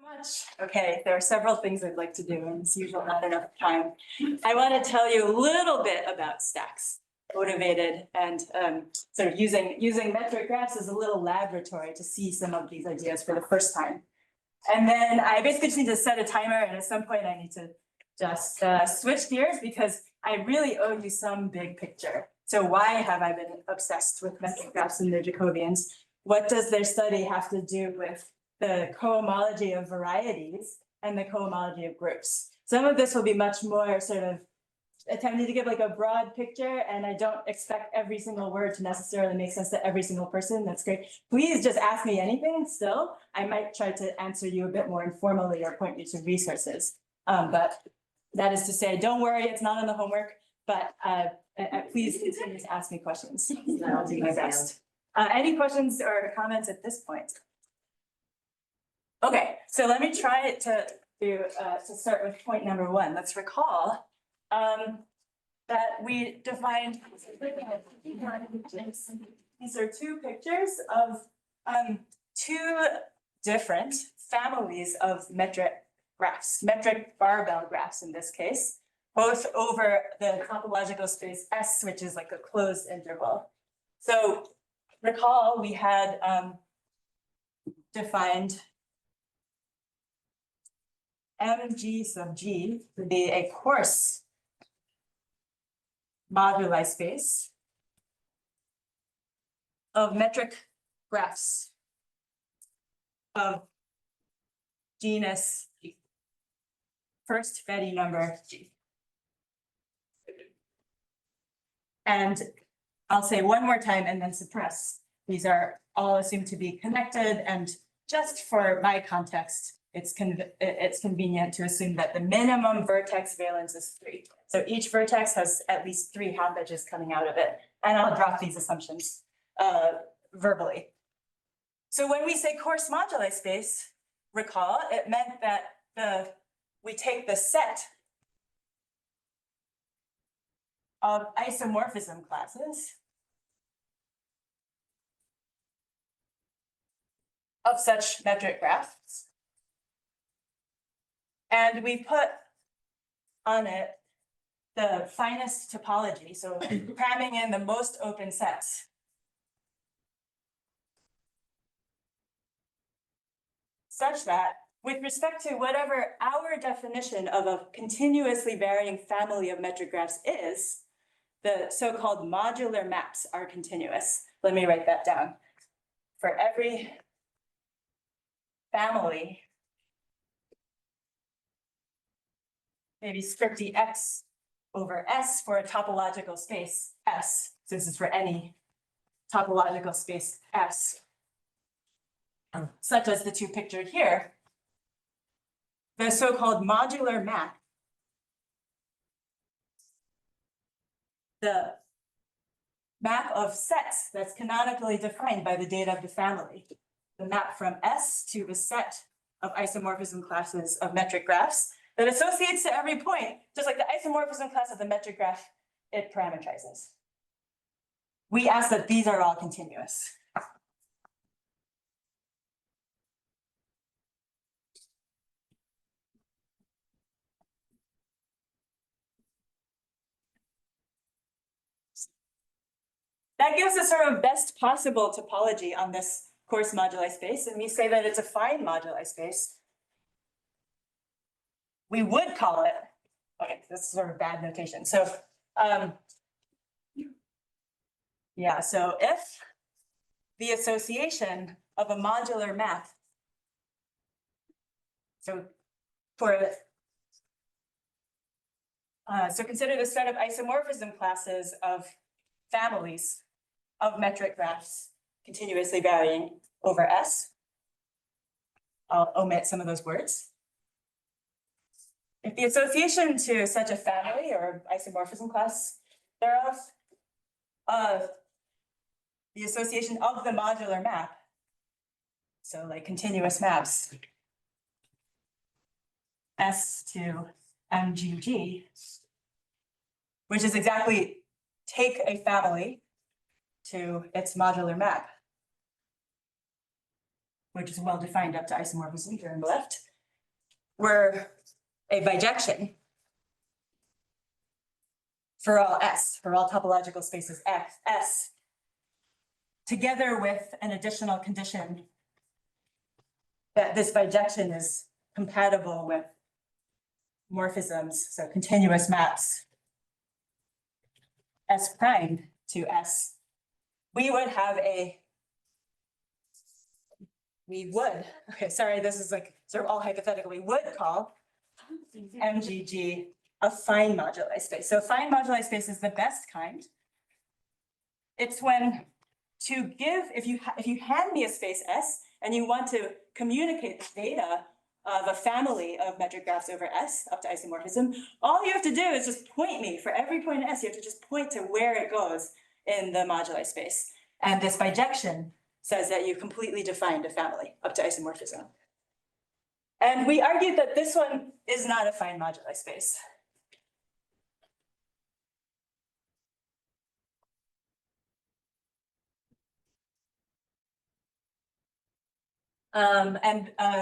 much. Okay, there are several things I'd like to do, and it's usually not enough time. I want to tell you a little bit about stacks, motivated, and sort of using metric graphs as a little laboratory to see some of these ideas for the first time. And then I basically just need to set a timer, and at some point I need to just switch gears because I really owe you some big picture. So why have I been obsessed with metric graphs and their Jacobians? What does their study have to do with the cohomology of varieties and the cohomology of groups? Some of this will be much more sort of attempting to give like a broad picture, and I don't expect every single word to necessarily make sense to every single person. That's great. Please just ask me anything still. I might try to answer you a bit more informally or point you to resources. But that is to say, don't worry, it's not in the homework, but please continue to ask me questions. And I'll do my best. Any questions or comments at this point? Okay, so let me try to start with point number one. Let's recall that we defined, these are two pictures of two different families of metric graphs, metric barbell graphs in this case, both over the topological space S, which is like a closed interval. So recall we had defined mg sub g to be a coarse moduli space of metric graphs of genus G, first Fedde number G. And I'll say one more time and then suppress. These are all assumed to be connected, and just for my context, it's convenient to assume that the minimum vertex valence is 3. So each vertex has at least 3 half edges coming out of it. And I'll drop these assumptions verbally. So when we say coarse moduli space, recall, it meant that we take the set of isomorphism classes of such metric graphs, and we put on it the finest topology, so cramming in the most open sets. Such that with respect to whatever our definition of a continuously varying family of metric graphs is, the so-called modular maps are continuous. Let me write that down. For every family, maybe scripty X over S for a topological space S, so this is for any topological space S, such as the two pictured here, the so-called modular map, the map of sets that's canonically defined by the data of the family, the map from S to a set of isomorphism classes of metric graphs that associates to every point, just like the isomorphism class of the metric graph it parametrizes. We ask that these are all continuous. That gives us sort of best possible topology on this coarse moduli space, and we say that it's a fine moduli space. We would call it, okay, this is sort of bad notation. So, yeah, so if the association of a modular map, so consider the set of isomorphism classes of families of metric graphs continuously varying over S. I'll omit some of those words. If the association to such a family or isomorphism class thereof, the association of the modular map, so like continuous maps, S to MGG, which is exactly take a family to its modular map, which is well defined up to isomorphism here on the left. were a bijection for all S, for all topological spaces S, together with an additional condition that this bijection is compatible with morphisms, so continuous maps S prime to S, we would, okay, sorry, this is like sort of all hypothetical, we would call MGG a fine moduli space. So fine moduli space is the best kind. It's when if you hand me a space S and you want to communicate the data of a family of metric graphs over S up to isomorphism, all you have to do is just point me, for every point in S, you have to just point to where it goes in the moduli space. And this bijection says that you completely defined a family up to isomorphism. And we argued that this one is not a fine moduli space.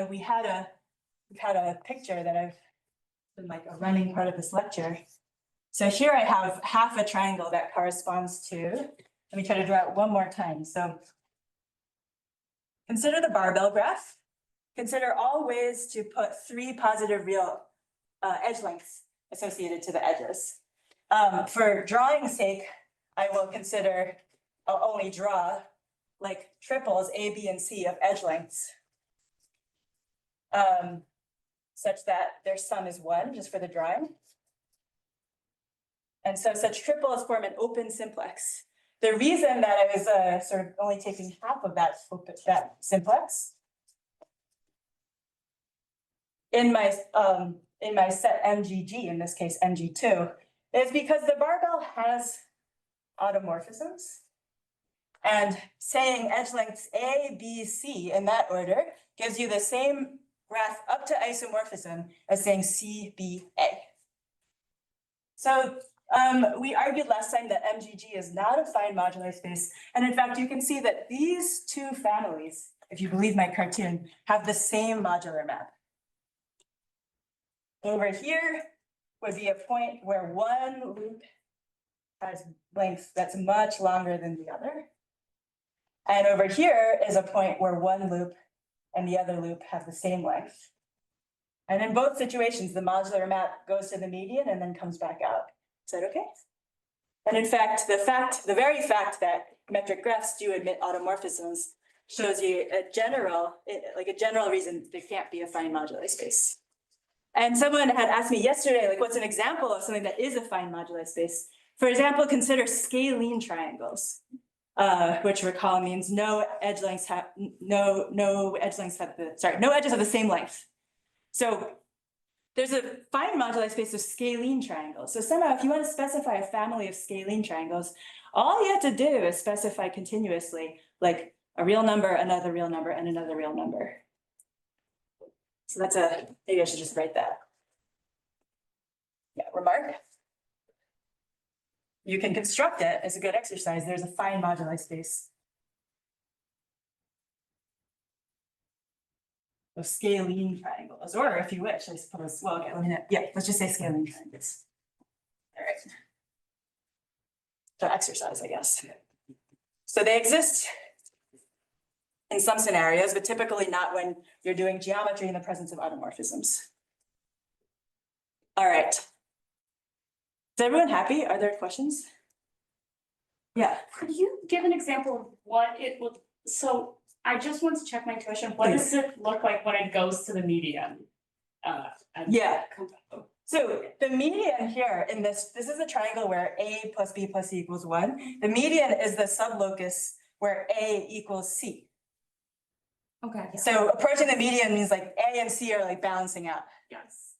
We had a picture that I've been like a running part of this lecture. So here I have half a triangle that corresponds to, let me try to draw it one more time. So consider the barbell graph. Consider all ways to put 3 positive real edge lengths associated to the edges. For drawing's sake, I'll only draw like triples A, B, and C of edge lengths, such that their sum is 1, just for the drawing. And so such triples form an open simplex. The reason that I was sort of only taking half of that simplex in my set MGG, in this case MG2, is because the barbell has automorphisms. And saying edge lengths A, B, C in that order gives you the same graph up to isomorphism as saying C, B, A. So we argued last time that MGG is not a fine moduli space. And in fact, you can see that these 2 families, if you believe my cartoon, have the same modular map. Over here would be a point where one loop has length that's much longer than the other. And over here is a point where one loop and the other loop have the same length. And in both situations, the modular map goes to the median and then comes back out. Is that okay? And in fact, the very fact that metric graphs do admit automorphisms shows you a general reason there can't be a fine moduli space. And someone had asked me yesterday, like, what's an example of something that is a fine moduli space? For example, consider scalene triangles, which recall means no edges have the same length. So there's a fine moduli space of scalene triangles. So somehow, if you want to specify a family of scalene triangles, all you have to do is specify continuously, like a real number, another real number, and another real number. So maybe I should just write that. Yeah, remark. You can construct it as a good exercise. There's a fine moduli space of scalene triangles, or if you wish, I suppose, well, okay, let's just say scalene triangles. All right. So exercise, I guess. So they exist in some scenarios, but typically not when you're doing geometry in the presence of automorphisms. All right. Is everyone happy? Are there questions? Yeah. Could you give an example of what it would, so I just want to check my intuition. What Please. does it look like when it goes to the median? Yeah. So the median here in this is a triangle where A plus B plus C equals 1. The median is the sublocus where A equals C. Okay. So approaching the median means like A and C are like balancing out. Yes.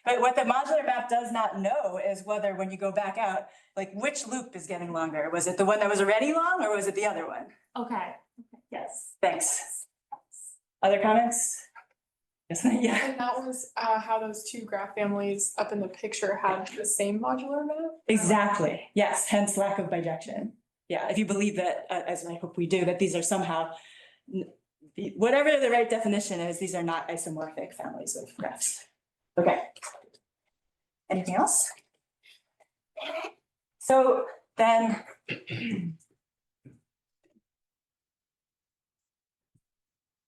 But what the modular map does not know is whether when you go back out, like which loop is getting longer. Was it the one that was already long or was it the other one? Okay. Yes. Thanks. Other comments? Yes, yeah. And that was how those 2 graph families up in the picture have the same modular map? Exactly. Yes, hence lack of bijection. Yeah, if you believe that, as I hope we do, that these are somehow whatever the right definition is, these are not isomorphic families of graphs. Okay. Anything else? So then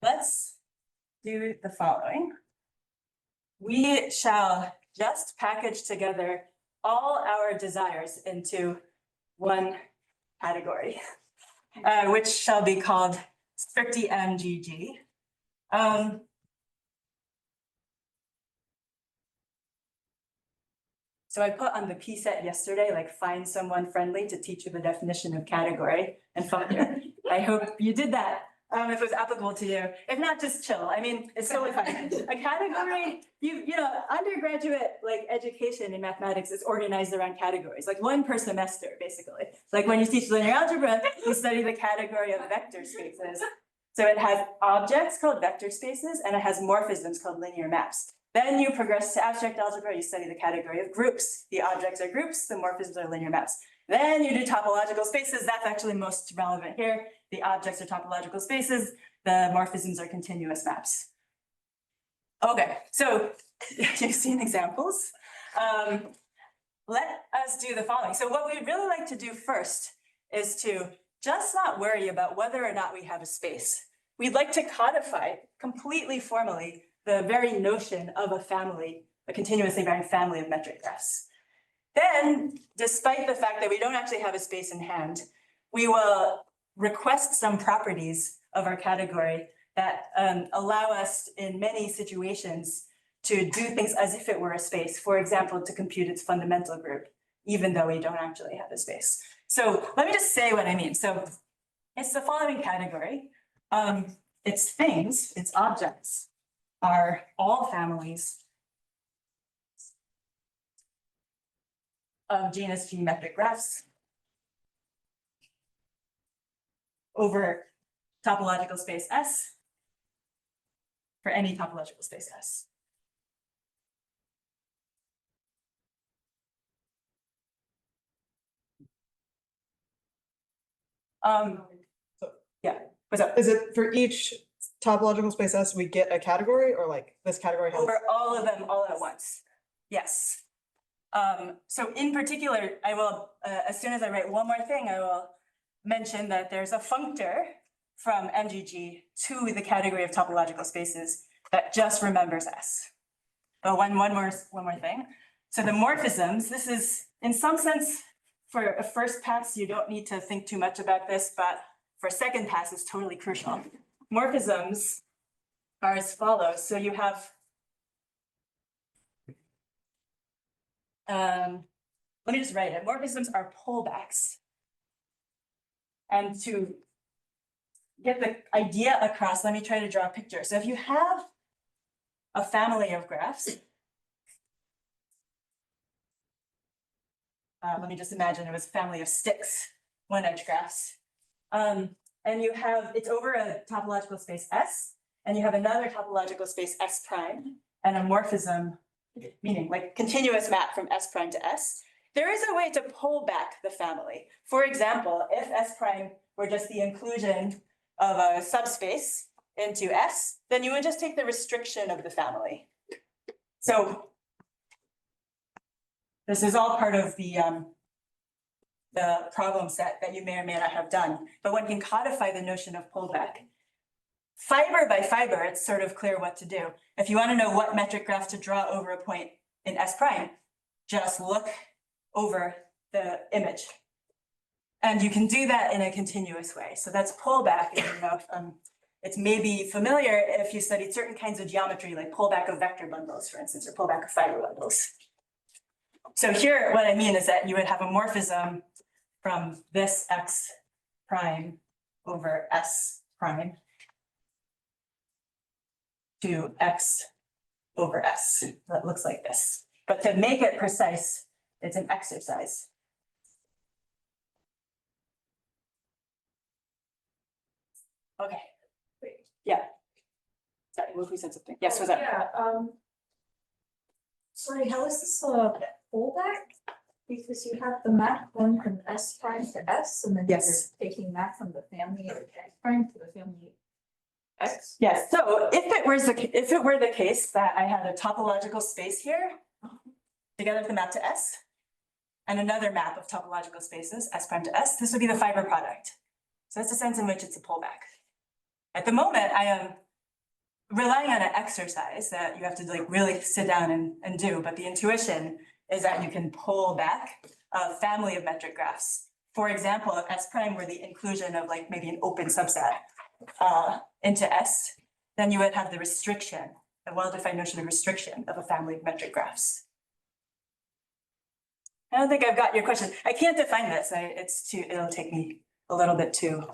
let's do the following. We shall just package together all our desires into one category, which shall be called strictly MGG. So I put on the P set yesterday, like find someone friendly to teach you the definition of category and functor. I hope you did that, if it was applicable to you. If not, just chill. I mean, it's totally fine. A category, you know, undergraduate like education in mathematics is organized around categories, like one per semester, basically. Like when you teach linear algebra, you study the category of vector spaces. So it has objects called vector spaces, and it has morphisms called linear maps. Then you progress to abstract algebra, you study the category of groups. The objects are groups, the morphisms are linear maps. Then you do topological spaces, that's actually most relevant here. The objects are topological spaces, the morphisms are continuous maps. Okay, so you've seen examples. Let us do the following. So what we'd really like to do first is to just not worry about whether or not we have a space. We'd like to codify completely formally the very notion of a family, a continuously varying family of metric graphs. Then, despite the fact that we don't actually have a space in hand, we will request some properties of our category that allow us in many situations to do things as if it were a space. For example, to compute its fundamental group, even though we don't actually have a space. So let me just say what I mean. So it's the following category. Its things, its objects, are all families of genus G metric graphs over topological space S for any topological space S. Yeah, what's up? Is it for each topological space S, we get a category, or like this category has? Over all of them all at once. Yes. So in particular, I will, as soon as I write one more thing, I will mention that there's a functor from MGG to the category of topological spaces that just remembers S. But one more thing. So the morphisms, this is in some sense, for a first pass, you don't need to think too much about this, but for a second pass, it's totally crucial. Morphisms are as follows. So you have, let me just write it. Morphisms are pullbacks. And to get the idea across, let me try to draw a picture. So if you have a family of graphs, let me just imagine it was a family of sticks, one-edge graphs. And you have, it's over a topological space S, and you have another topological space S prime, and a morphism, meaning like continuous map from S prime to S. There is a way to pull back the family. For example, if S prime were just the inclusion of a subspace into S, then you would just take the restriction of the family. So this is all part of the problem set that you may or may not have done, but one can codify the notion of pullback. Fiber by fiber, it's sort of clear what to do. If you want to know what metric graph to draw over a point in S prime, just look over the image. And you can do that in a continuous way. So that's pullback. And, you know, it's maybe familiar if you studied certain kinds of geometry, like pullback of vector bundles, for instance, or pullback of fiber bundles. So here, what I mean is that you would have a morphism from this X prime over S prime to X over S. That looks like this. But to make it precise, it's an exercise. Okay. Wait. Yeah. Sorry, we said something. Yes, was that? Yeah, sorry, how is this a pullback? Because you have the map going from S prime to S, and then you're Yes. taking that from the family of S prime to the family X. Yes, so if it were the case that I had a topological space here, together with the map to S, and another map of topological spaces, S prime to S, this would be the fiber product. So that's the sense in which it's a pullback. At the moment, I am relying on an exercise that you have to like really sit down and do, but the intuition is that you can pull back a family of metric graphs. For example, if S prime were the inclusion of like maybe an open subset into S, then you would have the restriction, a well-defined notion of restriction of a family of metric graphs. I don't think I've got your question. I can't define this. It'll take me a little bit to.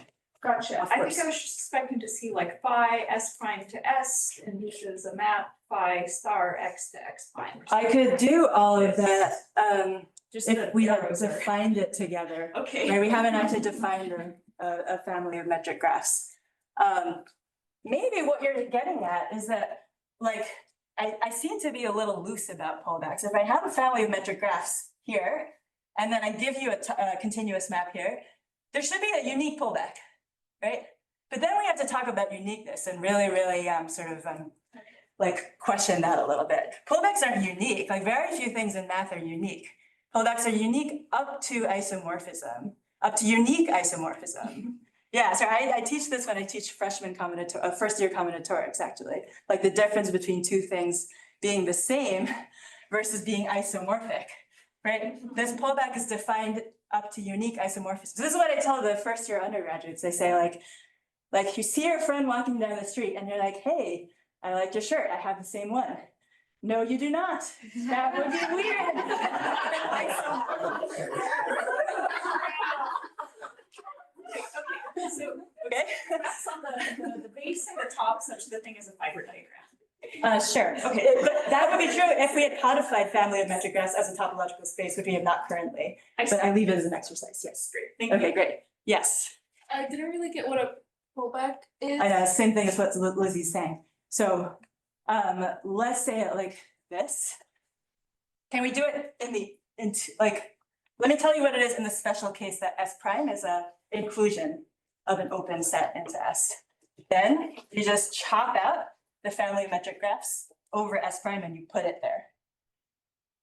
Gotcha. Of I course. think I was just expecting to see like phi S prime to S, and this is a map phi star X to X prime. I could do all of that, Just if the we had arrows are- defined it together. Okay. Right, we haven't actually defined a family of metric graphs. Maybe what you're getting at is that, like, I seem to be a little loose about pullbacks. If I have a family of metric graphs here, and then I give you a continuous map here, there should be a unique pullback, right? But then we have to talk about uniqueness and really, sort of like question that a little bit. Pullbacks aren't unique, like very few things in math are unique. Pullbacks are unique up to isomorphism, up to unique isomorphism. Yeah, so I teach this when I teach first year combinatorics, actually. Like the difference between two things being the same versus being isomorphic, right? This pullback is defined up to unique isomorphism. This is what I tell the first year undergraduates. They say like you see your friend walking down the street and you're like, hey, I like your shirt, I have the same one. No, you do not. That would be weird. So Okay. that's on the base and the top such that the thing is a fiber diagram. Sure, okay, but that would be true if we had codified family of metric graphs as a topological space, which we have not currently. But I leave it as an exercise, yes. Great, thank you. Okay, great, yes. I didn't really get what a pullback is. I know, same thing as what Lizzie's saying. So, let's say it like this. Can we do it let me tell you what it is in the special case that S prime is a inclusion of an open set into S. Then you just chop out the family of metric graphs over S prime and you put it there.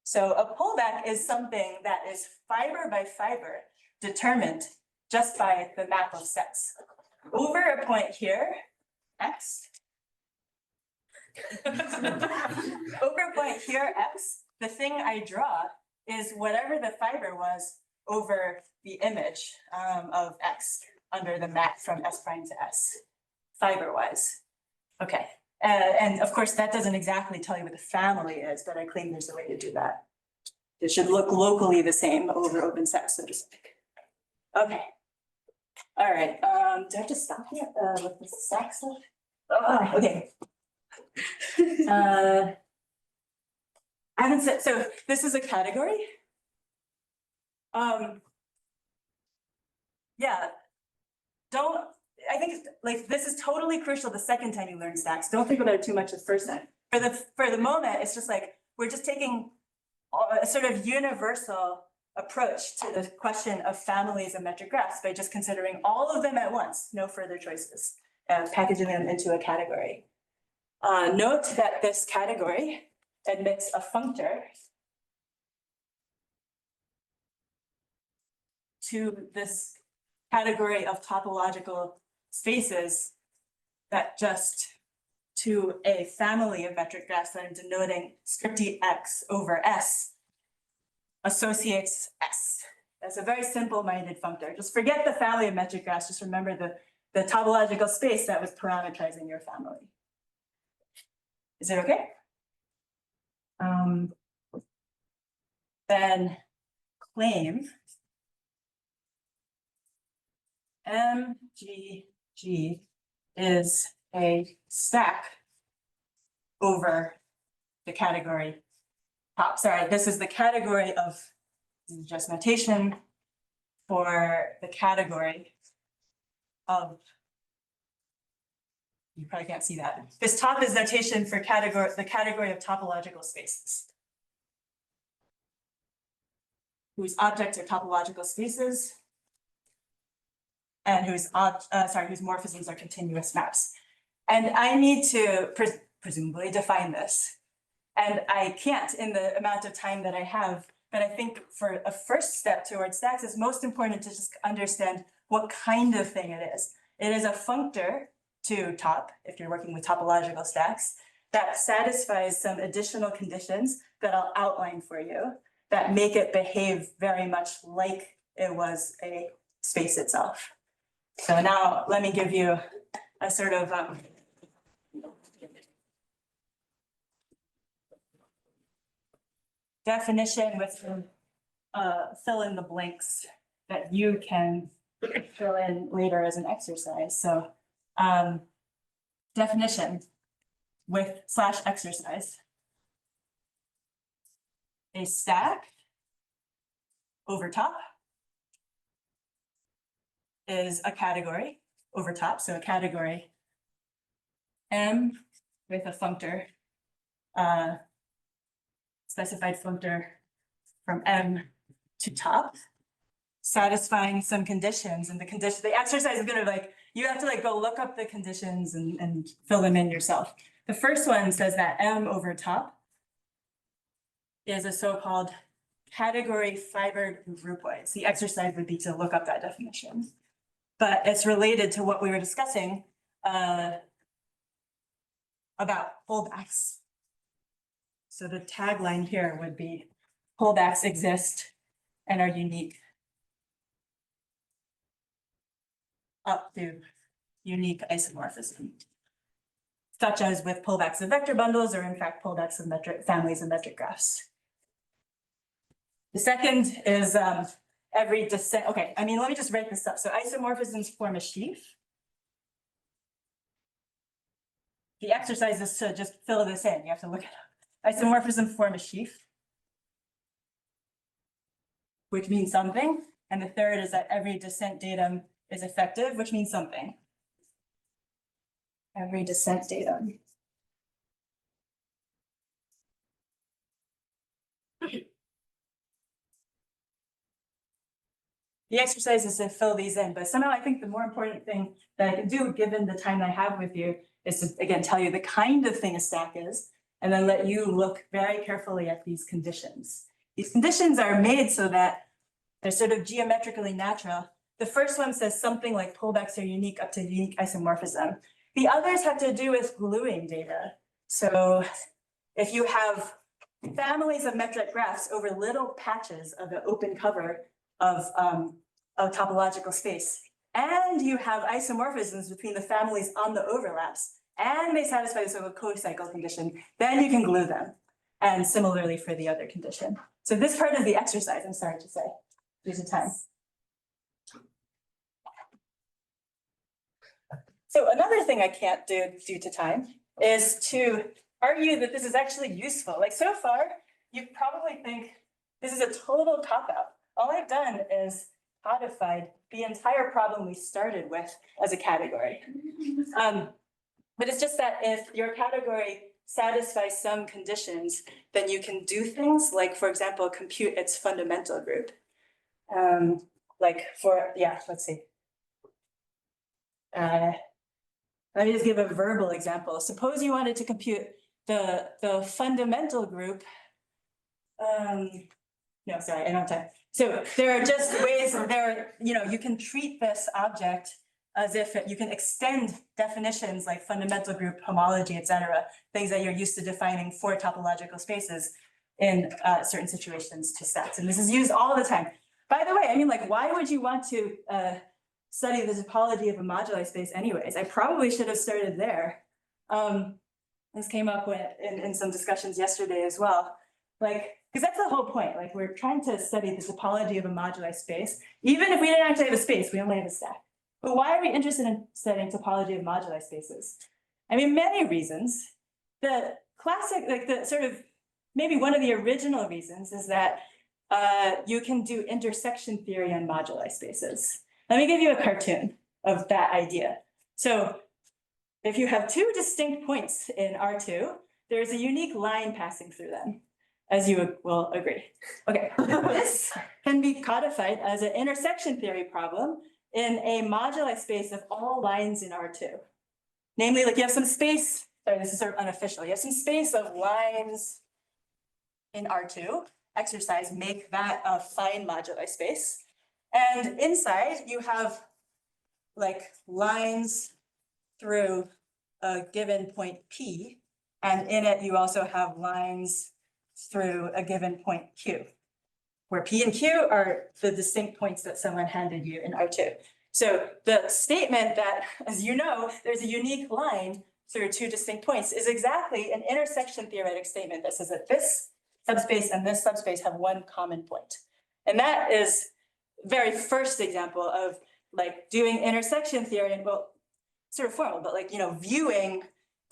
So a pullback is something that is fiber by fiber determined just by the map of sets. Over a point here, X. Over a point here, X, the thing I draw is whatever the fiber was over the image of X under the map from S prime to S, fiber-wise. Okay, and of course, that doesn't exactly tell you what the family is, but I claim there's a way to do that. It should look locally the same over open sets, so to speak. Okay. All right, do I have to stop here with the stack stuff? Oh, okay. I haven't said, so this is a category. Yeah, I think like this is totally crucial the second time you learn stacks. Don't think about it too much the first time. For the moment, it's just like, we're just taking a sort of universal approach to the question of families of metric graphs by just considering all of them at once, no further choices, packaging them into a category. Note that this category admits a functor to this category of topological spaces that just to a family of metric graphs that I'm denoting scripty X over S associates S. That's a very simple-minded functor. Just forget the family of metric graphs, just remember the topological space that was parameterizing your family. Is it okay? Then claim MGG is a stack over the category top. Sorry, this is the category of, this is just notation for the category of, you probably can't see that. This top is notation for the category of topological spaces, whose objects are topological spaces and whose morphisms are continuous maps. And I need to presumably define this. And I can't in the amount of time that I have, but I think for a first step towards stacks, it's most important to just understand what kind of thing it is. It is a functor to top, if you're working with topological stacks, that satisfies some additional conditions that I'll outline for you that make it behave very much like it was a space itself. So now let me give you a sort of definition with some fill in the blanks that you can fill in later as an exercise. So definition with / exercise. A stack over top is a category over top. So a category M with a functor, specified functor from M to top, satisfying some conditions, and the exercise is gonna you have to go look up the conditions and fill them in yourself. The first one says that M over top is a so-called category fibered groupoid. The exercise would be to look up that definition. But it's related to what we were discussing about pullbacks. So the tagline here would be pullbacks exist and are unique up to unique isomorphism, such as with pullbacks of vector bundles or in fact pullbacks of families of metric graphs. The second is every descent. Okay, I mean, let me just write this up. So isomorphisms form a sheaf. The exercise is to just fill this in. You have to look it up. Isomorphisms form a sheaf, which means something. And the third is that every descent datum is effective, which means something. Every descent datum. The exercise is to fill these in, but somehow I think the more important thing that I can do, given the time I have with you, is to, again, tell you the kind of thing a stack is, and then let you look very carefully at these conditions. These conditions are made so that they're sort of geometrically natural. The first one says something like pullbacks are unique up to unique isomorphism. The others have to do with gluing data. So if you have families of metric graphs over little patches of the open cover of a topological space, and you have isomorphisms between the families on the overlaps, and they satisfy the sort of co-cycle condition, then you can glue them. And similarly for the other condition. So this part of the exercise, I'm sorry to say, due to time. So another thing I can't do due to time is to argue that this is actually useful. Like so far, you probably think this is a total cop-out. All I've done is codified the entire problem we started with as a category. But it's just that if your category satisfies some conditions, then you can do things like, for example, compute its fundamental group. Let's see. Let me just give a verbal example. Suppose you wanted to compute the fundamental group. No, sorry, I don't have time. So there are just ways you can treat this object as if you can extend definitions like fundamental group, homology, et cetera, things that you're used to defining for topological spaces in certain situations to sets. And this is used all the time. By the way, I mean, why would you want to study the topology of a moduli space anyways? I probably should have started there. This came up in some discussions yesterday as well. Because that's the whole point. We're trying to study the topology of a moduli space. Even if we didn't actually have a space, we only have a stack. But why are we interested in studying topology of moduli spaces? I mean, many reasons. The classic, the sort of, maybe one of the original reasons is that you can do intersection theory on moduli spaces. Let me give you a cartoon of that idea. So if you have two distinct points in R2, there's a unique line passing through them, as you will agree. Okay, this can be codified as an intersection theory problem in a moduli space of all lines in R2. Namely, like you have some space, sorry, this is sort of unofficial, you have some space of lines in R2, exercise, make that a fine moduli space. And inside you have like lines through a given point P, and in it you also have lines through a given point Q, where P and Q are the distinct points that someone handed you in R2. So the statement that, as you know, there's a unique line through two distinct points is exactly an intersection theoretic statement that says that this subspace and this subspace have one common point. And that is very first example of like doing intersection theory, and well, sort of formal, but like, you know, viewing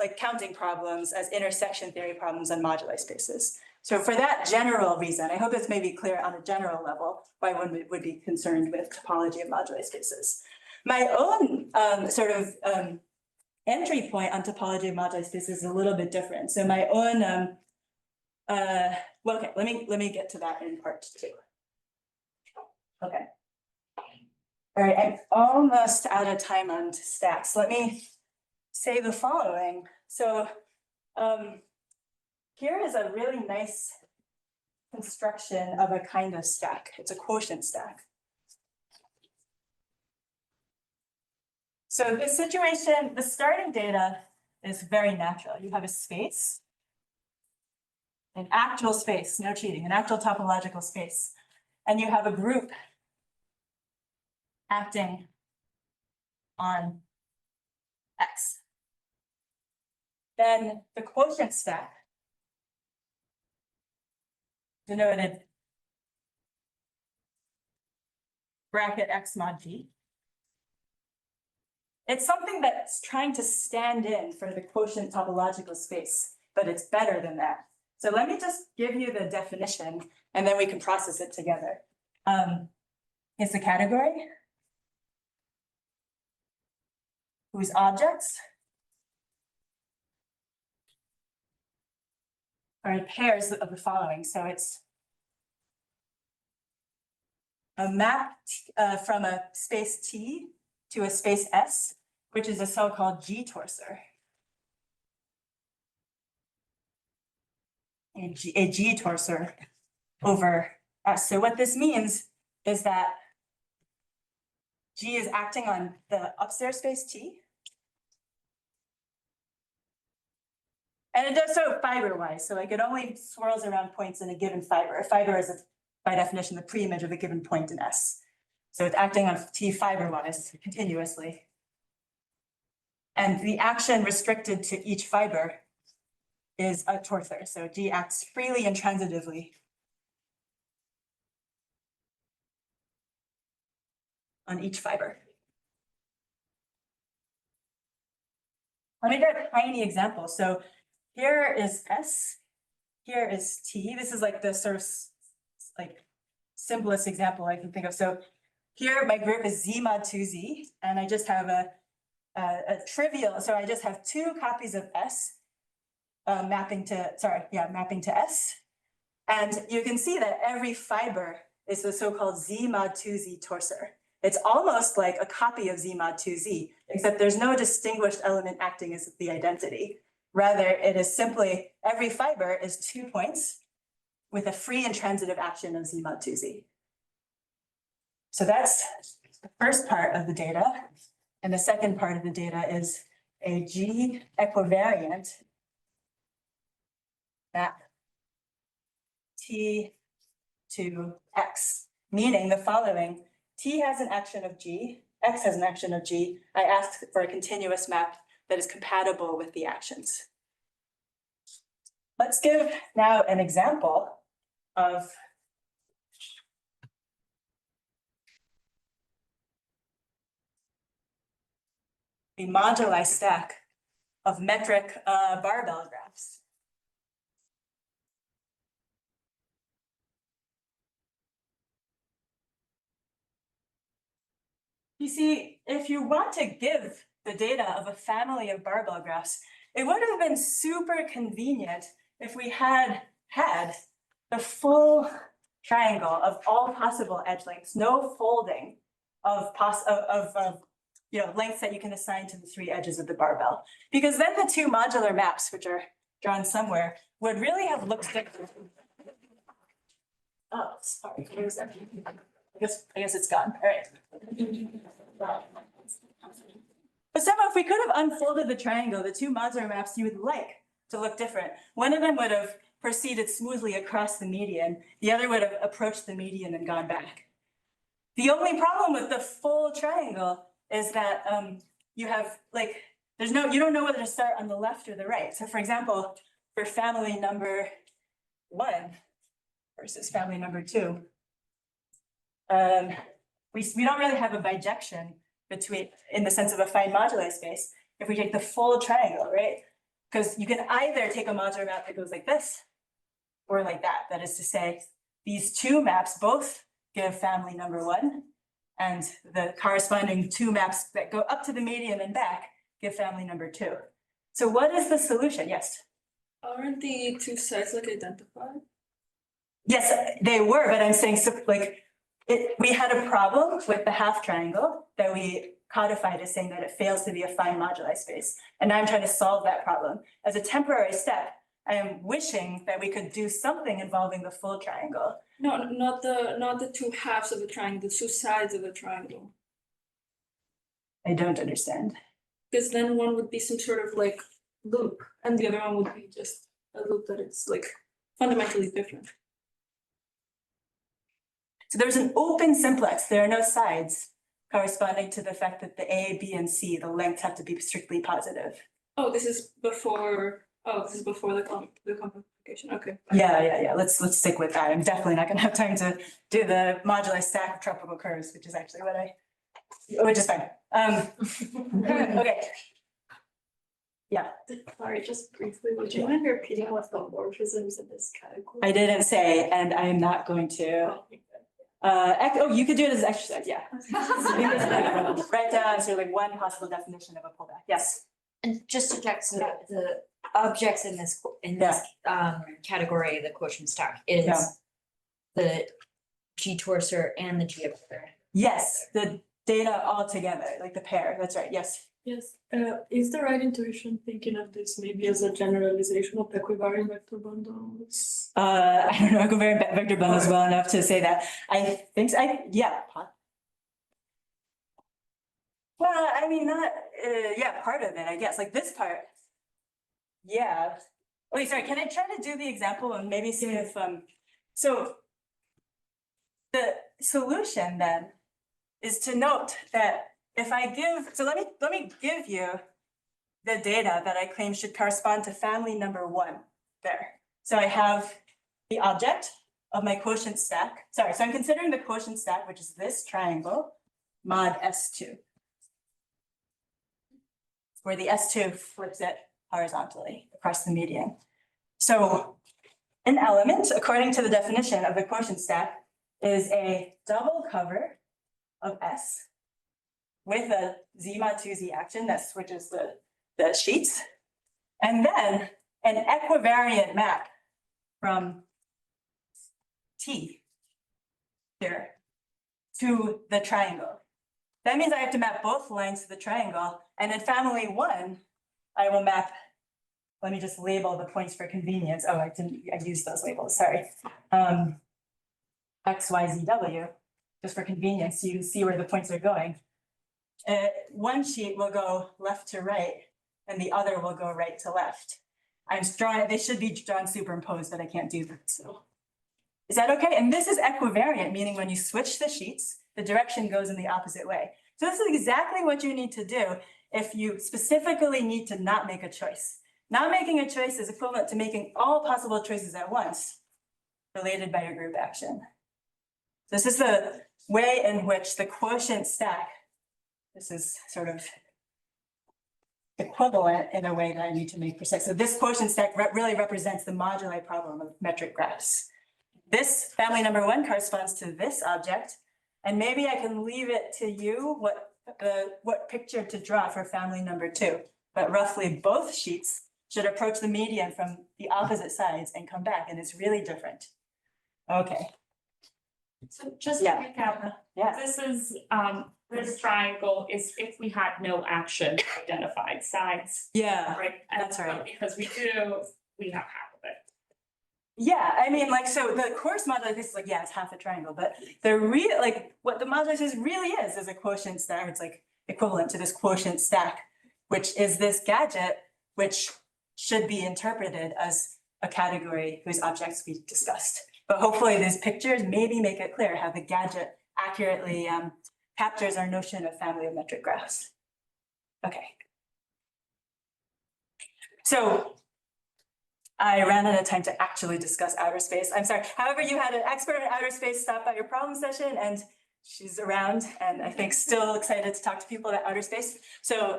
like counting problems as intersection theory problems on moduli spaces. So for that general reason, I hope it's maybe clear on a general level why one would be concerned with topology of moduli spaces. My own entry point on topology of moduli spaces is a little bit different. So my own, well, okay, let me get to that in part 2. Okay. All right, I'm almost out of time on stacks. Let me say the following. So here is a really nice construction of a kind of stack. It's a quotient stack. So this situation, the starting data is very natural. You have a space, an actual space, no cheating, an actual topological space. And you have a group acting on X. Then the quotient stack, denoted bracket X mod G. It's something that's trying to stand in for the quotient topological space, but it's better than that. So let me just give you the definition and then we can process it together. It's a category whose objects are pairs of the following. So it's a map from a space T to a space S, which is a so-called G torsor. A G torsor over S. So what this means is that G is acting on the upstairs space T. And it does so fiber-wise. So like it only swirls around points in a given fiber. A fiber is, by definition, the preimage of a given point in S. So it's acting on T fiber-wise continuously. And the action restricted to each fiber is a torsor. So G acts freely and transitively on each fiber. Let me get a tiny example. So here is S, here is T. This is like the sort of like simplest example I can think of. So here my group is Z mod 2Z, and I just have a trivial, so I just have two copies of S mapping to S. And you can see that every fiber is the so-called Z mod 2Z torsor. It's almost like a copy of Z mod 2Z, except there's no distinguished element acting as the identity. Rather, it is simply every fiber is 2 points with a free and transitive action of Z mod 2Z. So that's the first part of the data. And the second part of the data is a G equivariant map T to X, meaning the following: T has an action of G, X has an action of G. I asked for a continuous map that is compatible with the actions. Let's give now an example of the moduli stack of metric barbell graphs. You see, if you want to give the data of a family of barbell graphs, it would have been super convenient if we had the full triangle of all possible edge lengths, no folding of lengths that you can assign to the three edges of the barbell. Because then the two modular maps, which are drawn somewhere, would really have looked different. Oh, sorry, where's that? I guess it's gone, all right. But somehow if we could have unfolded the triangle, the two modular maps you would like to look different. One of them would have proceeded smoothly across the median. The other would have approached the median and gone back. The only problem with the full triangle is that you have you don't know whether to start on the left or the right. So for example, for family number 1 versus family number 2, we don't really have a bijection between, in the sense of a fine moduli space, if we take the full triangle, right? Because you can either take a modular map that goes like this or like that. That is to say, these two maps both give family number 1, and the corresponding two maps that go up to the median and back give family number 2. So what is the solution? Yes. Aren't the two sides identified? Yes, they were, but I'm saying we had a problem with the half triangle that we codified as saying that it fails to be a fine moduli space. And now I'm trying to solve that problem. As a temporary step, I am wishing that we could do something involving the full triangle. No, not the two halves of the triangle, the two sides of the triangle. I don't understand. Because then one would be some sort of loop, and the other one would be just a loop that it's fundamentally different. So there's an open simplex. There are no sides corresponding to the fact that the A, B, and C, the lengths have to be strictly positive. Oh, this is before the complication. Okay. Yeah. Let's stick with that. I'm definitely not gonna have time to do the moduli stack of tropical curves, which is actually which is fine. Okay. Yeah, Sorry, just briefly, would you mind repeating what the morphisms in this category? I didn't say, and I am not going to. You could do it as an exercise, yeah. Write down sort of one possible definition of a pullback. Yes. And just to check, so the objects in this category, the quotient stack is Yeah. the G torsor and the G observer. Yes, the data all together, like the pair. That's right. Yes. Yes, is the right intuition thinking of this maybe as a generalization of equivariant vector bundles? I don't know equivariant vector bundles well enough to say that. I think so. Yeah. Well, I mean, not part of it, I guess. Like this part. Yeah. Wait, sorry. Can I try to do the example and maybe see if so the solution then is to note that if I give, so let me give you the data that I claim should correspond to family number 1 there. So I have the object of my quotient stack. Sorry, so I'm considering the quotient stack, which is this triangle, mod S2. Where the S2 flips it horizontally across the median. So an element, according to the definition of the quotient stack, is a double cover of S with a Z mod 2Z action that switches the sheets. And then an equivariant map from T here to the triangle. That means I have to map both lines to the triangle. And in family 1, I will map, let me just label the points for convenience. Oh, I used those labels, sorry. X, Y, Z, W, just for convenience, so you can see where the points are going. One sheet will go left to right, and the other will go right to left. They should be drawn superimposed, but I can't do that, so. Is that okay? And this is equivariant, meaning when you switch the sheets, the direction goes in the opposite way. So this is exactly what you need to do if you specifically need to not make a choice. Not making a choice is equivalent to making all possible choices at once, related by a group action. This is the way in which the quotient stack, this is sort of equivalent in a way that I need to make precise. So this quotient stack really represents the moduli problem of metric graphs. This family number 1 corresponds to this object, and maybe I can leave it to you what picture to draw for family number 2. But roughly both sheets should approach the median from the opposite sides and come back, and it's really different. Okay. So just to Yeah. recap, Yeah. this is this triangle is if we had no action identified sides, Yeah. right? And That's right. Because we do, we have half of it. Yeah, I mean, like, so the course moduli, this is like, yeah, it's half a triangle, but the real, like, what the modulus is really is a quotient stack. It's like equivalent to this quotient stack, which is this gadget, which should be interpreted as a category whose objects we discussed. But hopefully these pictures maybe make it clear how the gadget accurately captures our notion of family of metric graphs. Okay. So I ran out of time to actually discuss outer space. I'm sorry. However, you had an expert in outer space stop by your problem session, and she's around, and I think still excited to talk to people about outer space. So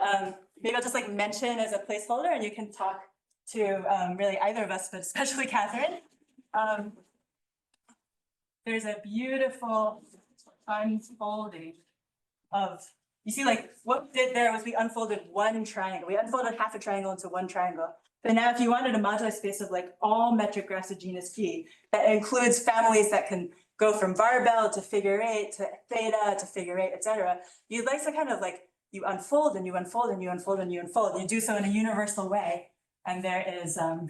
maybe I'll just like mention as a placeholder, and you can talk to really either of us, but especially Catherine. There's a beautiful unfolding of, you see, like what we did there was we unfolded one triangle. We unfolded half a triangle into one triangle. But now if you wanted a moduli space of like all metric graphs of genus G, that includes families that can go from barbell to figure eight to theta to figure eight, et cetera, you'd like to kind of like, you unfold and you unfold and you unfold and you unfold. You do so in a universal way. And there is a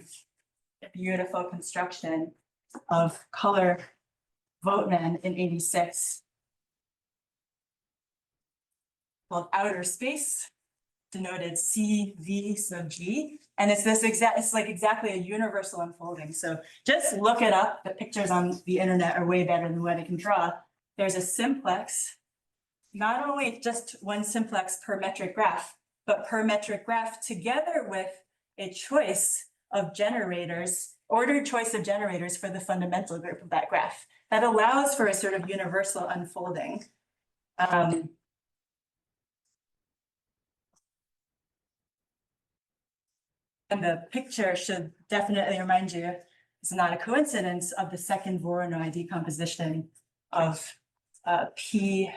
beautiful construction of color Voigtman in 86 called outer space, denoted CV sub G. And it's this it's like exactly a universal unfolding. So just look it up. The pictures on the internet are way better than what I can draw. There's a simplex, not only just one simplex per metric graph, but per metric graph together with a choice of generators, ordered choice of generators for the fundamental group of that graph. That allows for a sort of universal unfolding. And the picture should definitely remind you, it's not a coincidence, of the second Voronoi decomposition of PG2.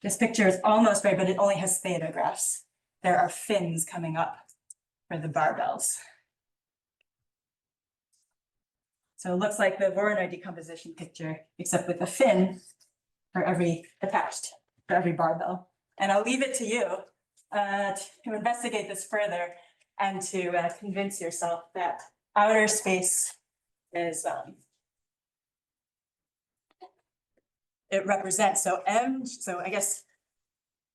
This picture is almost right, but it only has theta graphs. There are fins coming up for the barbells. So it looks like the Voronoi decomposition picture, except with a fin for every attached, for every barbell. And I'll leave it to you to investigate this further and to convince yourself that outer space is, it represents, so I guess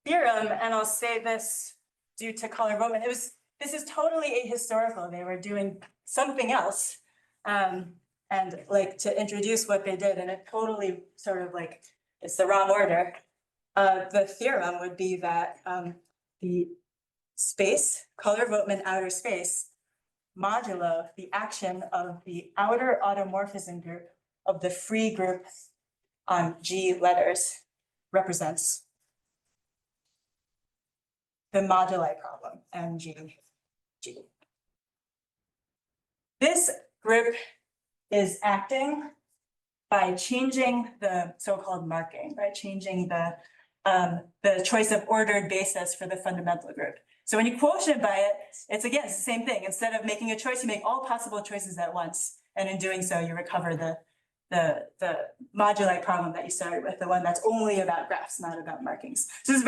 theorem, and I'll say this due to Collar-Voigtman, this is totally ahistorical. They were doing something else. And like to introduce what they did, and it totally sort of like, it's the wrong order. The theorem would be that the space, Collar-Voigtman outer space, modulo the action of the outer automorphism group of the free group on G letters represents the moduli problem, MG. This group is acting by changing the so-called marking, by changing the choice of ordered basis for the fundamental group. So when you quotient by it, it's again, it's the same thing. Instead of making a choice, you make all possible choices at once. And in doing so, you recover the moduli problem that you started with, the one that's only about graphs, not about markings. So it's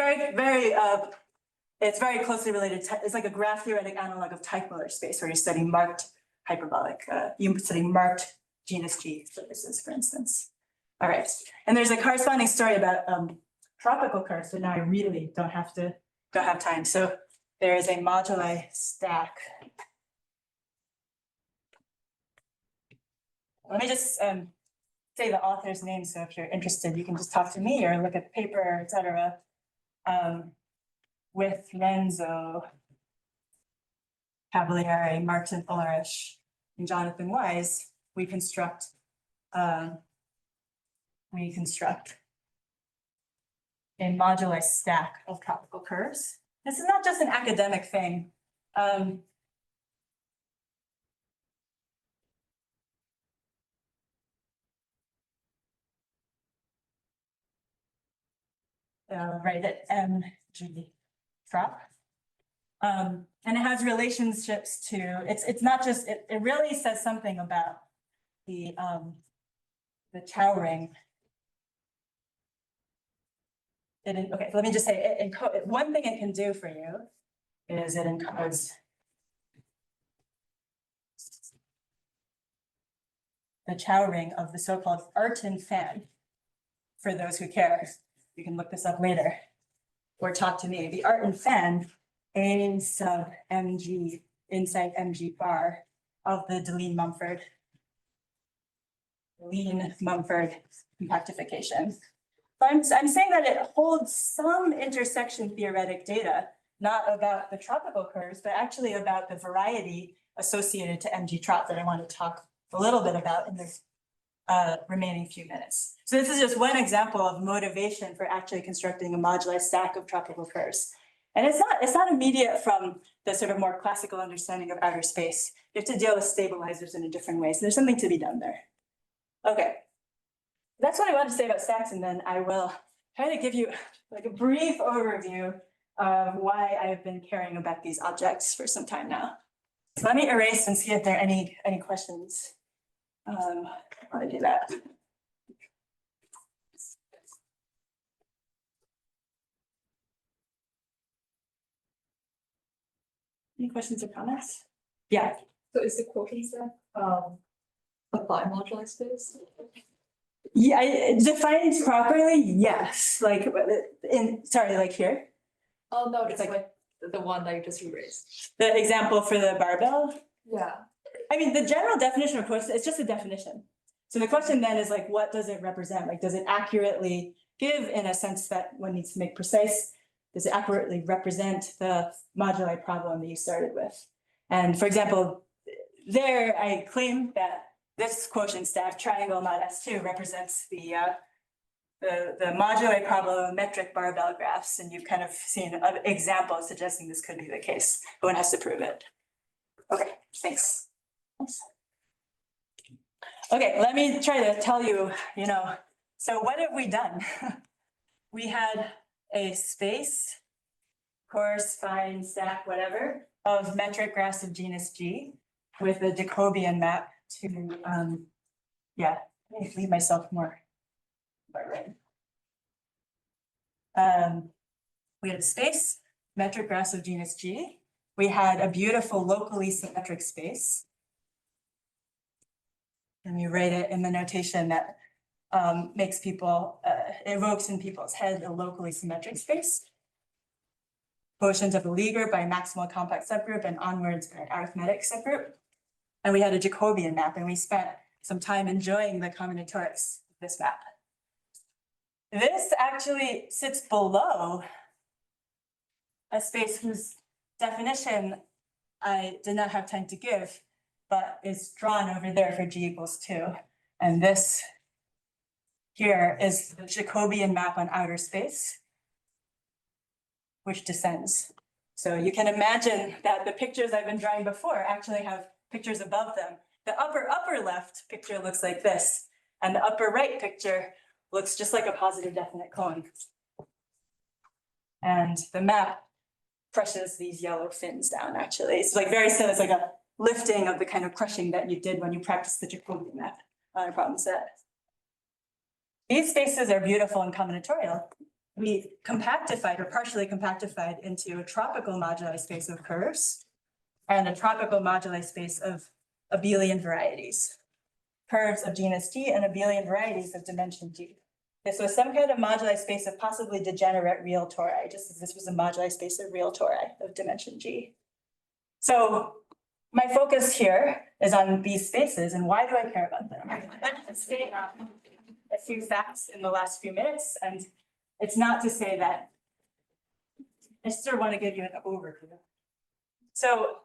it's very closely related to, it's like a graph theoretic analog of Teichmuller space, where you study marked hyperbolic, you study marked genus G surfaces, for instance. All right, and there's a corresponding story about tropical curves, but now I really don't have time. So there is a moduli stack. Let me just say the author's name, so if you're interested, you can just talk to me or look at the paper, et cetera. With Renzo, Cavalieri, Martin Ulrich, and Jonathan Wise, we construct a moduli stack of tropical curves. This is not just an academic thing. Right at MG trop. And it has relationships to, it's not just, it really says something about the Chow ring Okay, let me just say, one thing it can do for you is it encodes the Chow ring of the so-called Artin fan. For those who care, you can look this up later or talk to me. The Artin fan, A sub mg inside mg bar of the Deligne-Mumford compactification. So I'm saying that it holds some intersection theoretic data, not about the tropical curves, but actually about the variety associated to mg trop that I want to talk a little bit about in the remaining few minutes. So this is just one example of motivation for actually constructing a moduli stack of tropical curves. And it's not immediate from the sort of more classical understanding of outer space. You have to deal with stabilizers in a different way. So there's something to be done there. Okay. That's what I want to say about stacks, and then I will try to give you like a brief overview of why I've been caring about these objects for some time now. So let me erase and see if there are any questions. How do I do that? Any questions or comments? Yeah. So is the quotient set, apply moduli space? Yeah, defined properly, yes. Like like here, Oh, no, It's it's like- like the one that you just erased. the example for the barbell. Yeah. I mean, the general definition of quotient, it's just a definition. So the question then is like, what does it represent? Like, does it accurately give in a sense that one needs to make precise? Does it accurately represent the moduli problem that you started with? And for example, there I claim that this quotient stack triangle mod S2 represents the moduli problem of metric barbell graphs. And you've kind of seen an example suggesting this could be the case, but one has to prove it. Okay, thanks. Okay, let me try to tell you, so what have we done? We had a space, course, fine, stack, whatever, of metric graphs of genus G with a Jacobian map to, let me leave myself more. We had a space, metric graphs of genus G. We had a beautiful locally symmetric space. And you write it in the notation that makes people, evokes in people's head a locally symmetric space. Quotient of a Lie group by maximal compact subgroup and onwards by arithmetic subgroup. And we had a Jacobian map, and we spent some time enjoying the combinatorics of this map. This actually sits below a space whose definition I did not have time to give, but is drawn over there for G equals 2. And this here is the Jacobian map on outer space, which descends. So you can imagine that the pictures I've been drawing before actually have pictures above them. The upper left picture looks like this, and the upper right picture looks just like a positive definite cone. And the map crushes these yellow fins down, actually. It's like very similar, it's like a lifting of the kind of crushing that you did when you practiced the Jacobian map on a problem set. These spaces are beautiful and combinatorial. We compactified or partially compactified into a tropical moduli space of curves and a tropical moduli space of abelian varieties. Curves of genus G and abelian varieties of dimension G. This was some kind of moduli space of possibly degenerate real tori, just as this was a moduli space of real tori of dimension G. So my focus here is on these spaces, and why do I care about them? I'm stating a few facts in the last few minutes, and it's not to say that I still want to give you an overview. So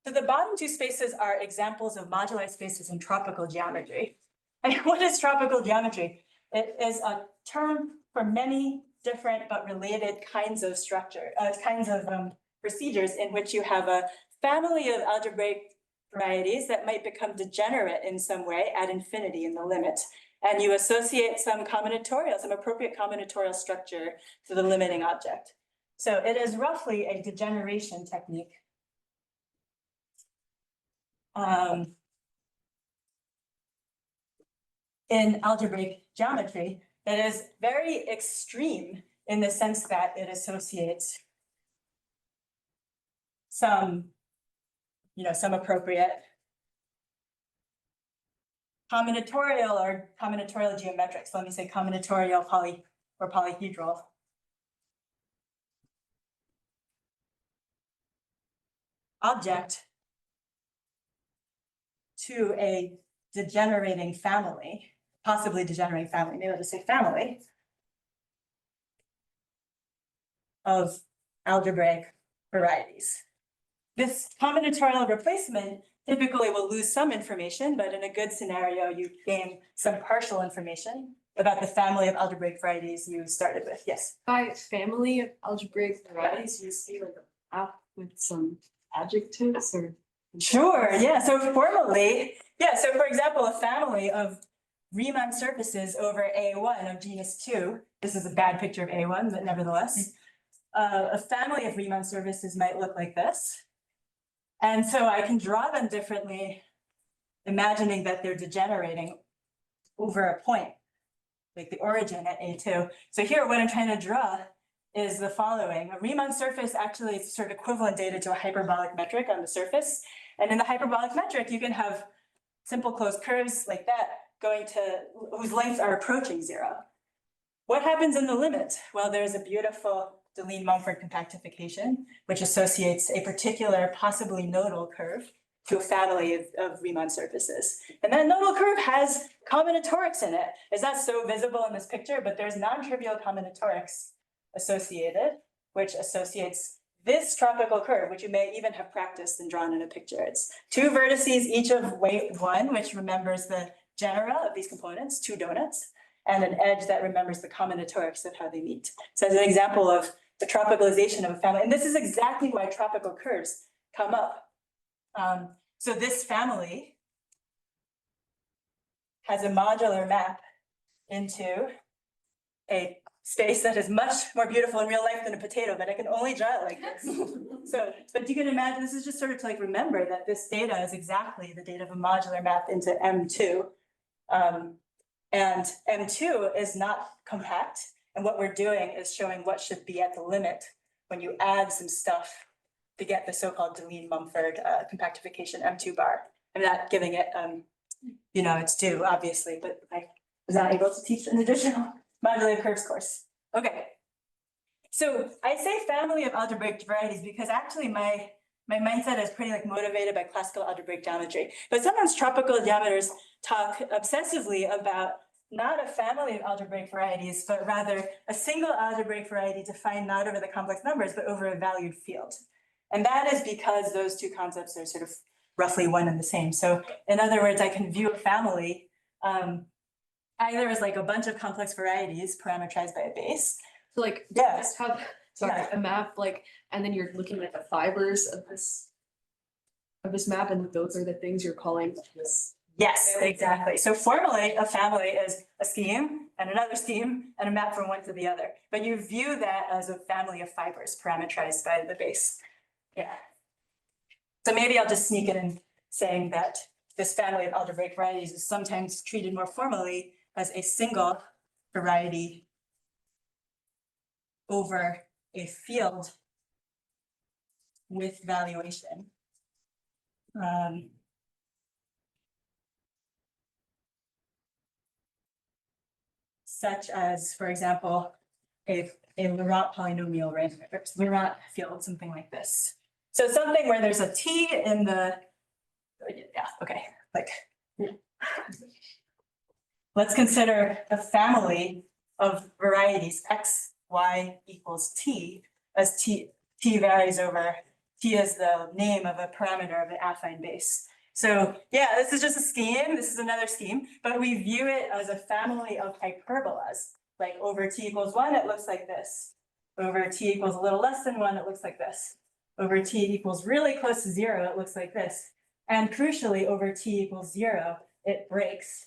the bottom two spaces are examples of moduli spaces in tropical geometry. And what is tropical geometry? It is a term for many different but related kinds of procedures in which you have a family of algebraic varieties that might become degenerate in some way at infinity in the limit. and you associate some combinatorial, some appropriate combinatorial structure to the limiting object. So it is roughly a degeneration technique. In algebraic geometry that is very extreme in the sense that it associates some, some appropriate combinatorial or combinatorial geometrics. Let me say combinatorial or polyhedral. Object to a degenerating family, possibly degenerating family, maybe I'll just say family of algebraic varieties. This combinatorial replacement typically will lose some information, but in a good scenario, you gain some partial information about the family of algebraic varieties you started with. Yes? By family of algebraic varieties, you see like a map with some adjectives or? Sure, yeah, so formally, yeah, so for example, a family of Riemann surfaces over A1 of genus 2, this is a bad picture of A1, but nevertheless, a family of Riemann surfaces might look like this. And so I can draw them differently, imagining that they're degenerating over a point, like the origin at A2. So here, what I'm trying to draw is the following. A Riemann surface actually is sort of equivalent data to a hyperbolic metric on the surface. And in the hyperbolic metric, you can have simple closed curves like that whose lengths are approaching 0. What happens in the limit? Well, there's a beautiful Deligne-Mumford compactification, which associates a particular possibly nodal curve to a family of Riemann surfaces. And that nodal curve has combinatorics in it. It's not so visible in this picture, but there's non-trivial combinatorics associated, which associates this tropical curve, which you may even have practiced and drawn in a picture. It's 2 vertices, each of weight 1, which remembers the genera of these components, 2 donuts, and an edge that remembers the combinatorics of how they meet. So as an example of the tropicalization of a family, and this is exactly why tropical curves come up. So this family has a modular map into a space that is much more beautiful in real life than a potato, but I can only draw it like this. So, but you can imagine, this is just sort of to like remember that this data is exactly the data of a modular map into M2. And M2 is not compact. And what we're doing is showing what should be at the limit when you add some stuff to get the so-called Deligne-Mumford compactification M2 bar. I'm not giving it, its due, obviously, but I was not able to teach an additional moduli curves course. Okay. So I say family of algebraic varieties because actually my mindset is pretty like motivated by classical algebraic geometry. But sometimes tropical geometers talk obsessively about not a family of algebraic varieties, but rather a single algebraic variety defined not over the complex numbers, but over a valued field. And that is because those two concepts are sort of roughly one and the same. So in other words, I can view a family either as like a bunch of complex varieties parameterized by a base. So like, Yeah. just have, sorry, a map, like, and then you're looking at the fibers of this map, and those are the things you're calling this. Yes, exactly. So formally, a family is a scheme and another scheme and a map from one to the other. But you view that as a family of fibers parameterized by the base. Yeah. So maybe I'll just sneak it in saying that this family of algebraic varieties is sometimes treated more formally as a single variety over a field with valuation. Such as, for example, a Laurent polynomial, right? Or Laurent field, something like this. So something where there's a T in the, yeah, okay, like, let's consider a family of varieties X, Y equals T, as T varies over, T is the name of a parameter of an affine base. So yeah, this is just a scheme. This is another scheme, but we view it as a family of hyperbolas. Like over T equals 1, it looks like this. Over T equals a little less than 1, it looks like this. Over T equals really close to 0, it looks like this. And crucially, over T equals 0, it breaks.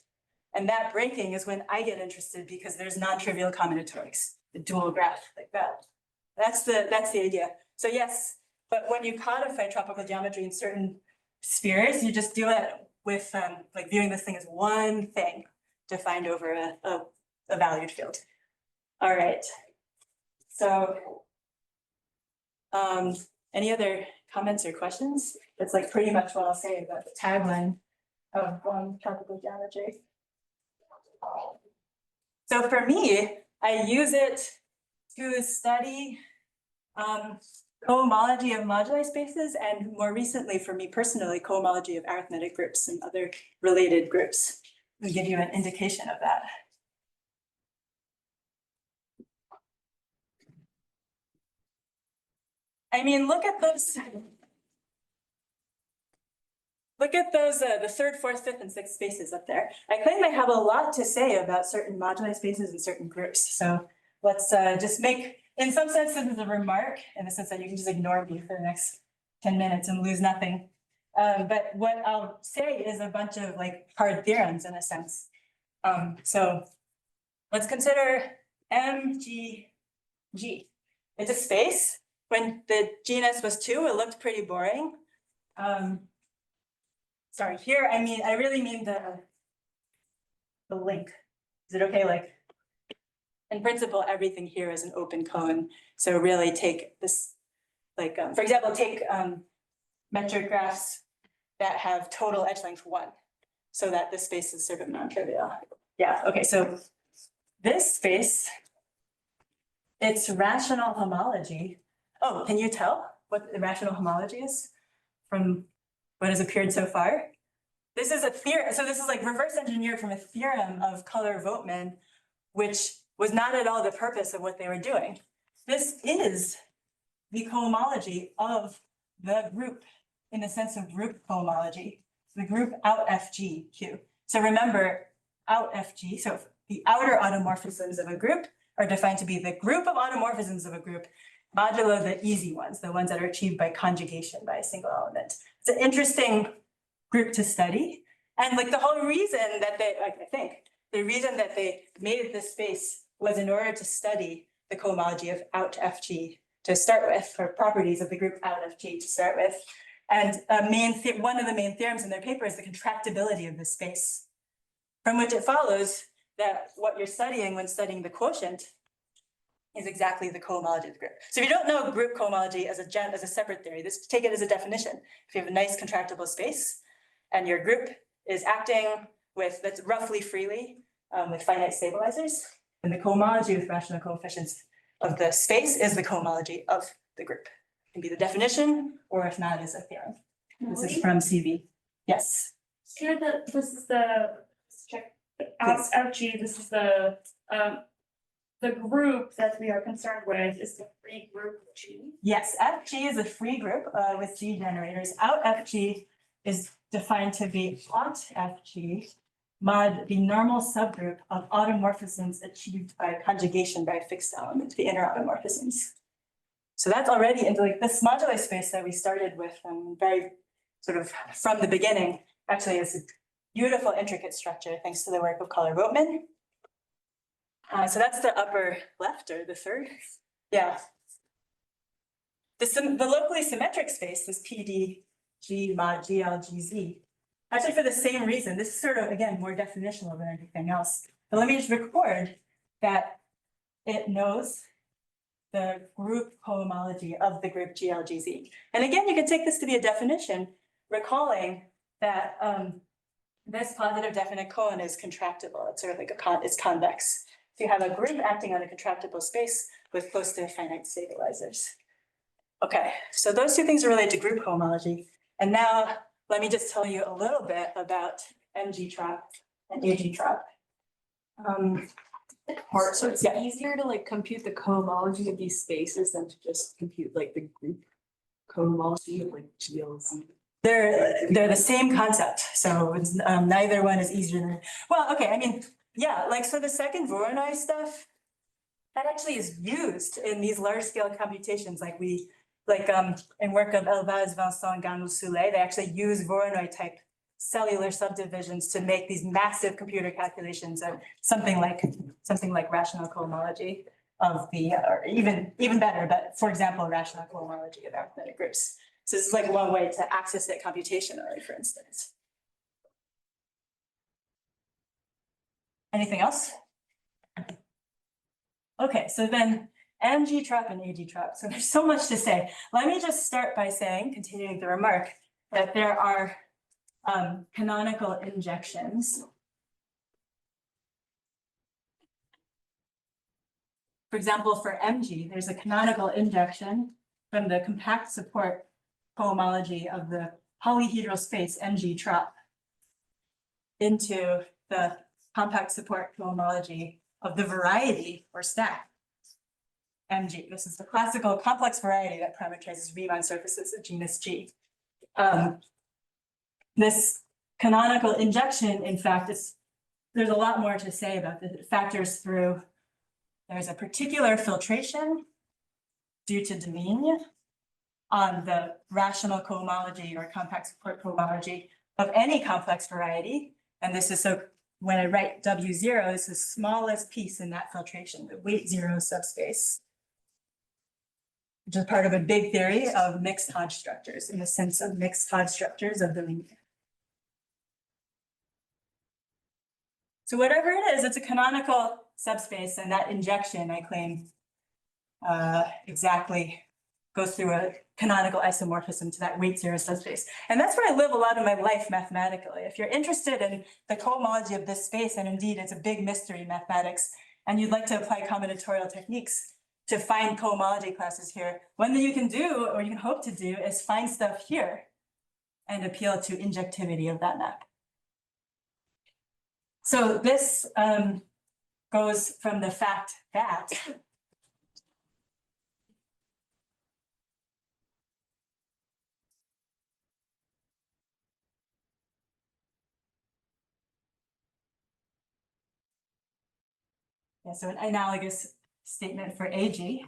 And that breaking is when I get interested because there's non-trivial combinatorics, the dual graph like that. That's the idea. So yes, but when you codify tropical geometry in certain spheres, you just do it with like viewing this thing as one thing defined over a valued field. All right. So any other comments or questions? That's like pretty much what I'll say about the tagline of tropical geometry. So for me, I use it to study cohomology of moduli spaces, and more recently for me personally, cohomology of arithmetic groups and other related groups. I'll give you an indication of that. I mean, look at those. Look at those, the third, fourth, fifth, and sixth spaces up there. I claim I have a lot to say about certain moduli spaces and certain groups. So let's just make, in some sense, this is a remark, in the sense that you can just ignore me for the next 10 minutes and lose nothing. But what I'll say is a bunch of like hard theorems in a sense. So let's consider MGG. It's a space. When the genus was 2, it looked pretty boring. Sorry, here, I really mean the link. Is it okay? Like, in principle, everything here is an open cone. So really take this, like, for example, take metric graphs that have total edge length 1, so that this space is sort of non-trivial. Yeah, okay, so this space, it's rational homology. Oh, can you tell what the rational homology is from what has appeared so far? This is a theorem, so this is like reverse engineered from a theorem of Color-Voigtman, which was not at all the purpose of what they were doing. This is the cohomology of the group in the sense of group cohomology, the group out FGQ. So remember, out FG, so the outer automorphisms of a group are defined to be the group of automorphisms of a group modulo the easy ones, the ones that are achieved by conjugation by a single element. It's an interesting group to study. And like the whole reason that they, like, I think, the reason that they made this space was in order to study the cohomology of out FG to start with, or properties of the group out FG to start with. And one of the main theorems in their paper is the contractibility of this space, from which it follows that what you're studying when studying the quotient is exactly the cohomology of the group. So if you don't know group cohomology as a separate theory, this take it as a definition. If you have a nice contractible space and your group is acting with, that's roughly freely with finite stabilizers, then the cohomology with rational coefficients of the space is the cohomology of the group. It can be the definition, or if not, is a theorem. This is from CV. Yes. Here, this is the, let's check, FG, this is the group that we are concerned with is the free group G. Yes, FG is a free group with degenerators. Out FG is defined to be aught FG mod the normal subgroup of automorphisms achieved by conjugation by a fixed element, the inner automorphisms. So that's already into like this moduli space that we started with very sort of from the beginning, actually is a beautiful intricate structure thanks to the work of Color-Voigtman. So that's the upper left or the third. Yeah. The locally symmetric space is PDG mod GLGZ. Actually, for the same reason, this is sort of, again, more definitional than anything else. But let me just record that it knows the group cohomology of the group GLGZ. And again, you can take this to be a definition, recalling that this positive definite cone is contractible. It's sort of like it's convex. So you have a group acting on a contractible space with close to finite stabilizers. Okay, so those two things are related to group cohomology. And now let me just tell you a little bit about MG trop and AG trop. So it's easier to like compute the cohomology of these spaces than to just compute like the group cohomology of like GLZ. They're the same concept. So it's, neither one is easier than, well, okay, I mean, yeah, like, so the second Voronoi stuff, that actually is used in these large scale computations, like in work of Elvaz, Vincent, Ganou, Soulé, they actually use Voronoi type cellular subdivisions to make these massive computer calculations of something like rational cohomology of the, or even better, but for example, rational cohomology of arithmetic groups. So this is like one way to access it computationally, for instance. Anything else? Okay, so then MG trop and AG trop. So there's so much to say. Let me just start by saying, continuing the remark, that there are canonical injections. For example, for MG, there's a canonical injection from the compact support cohomology of the polyhedral space MG trop into the compact support cohomology of the variety or stack MG. This is the classical complex variety that parameterizes Riemann surfaces of genus G. This canonical injection, in fact, there's a lot more to say about this. It factors through, there's a particular filtration due to Deligne on the rational cohomology or compact support cohomology of any complex variety. And this is so when I write W0, it's the smallest piece in that filtration, the weight zero subspace, which is part of a big theory of mixed Hodge structures in the sense of mixed Hodge structures of the linear. So whatever it is, it's a canonical subspace, and that injection, I claim, exactly goes through a canonical isomorphism to that weight zero subspace. And that's where I live a lot of my life mathematically. If you're interested in the cohomology of this space, and indeed it's a big mystery in mathematics, and you'd like to apply combinatorial techniques to find cohomology classes here, one thing you can do, or you can hope to do, is find stuff here and appeal to injectivity of that map. So this goes from the fact that so an analogous statement for AG.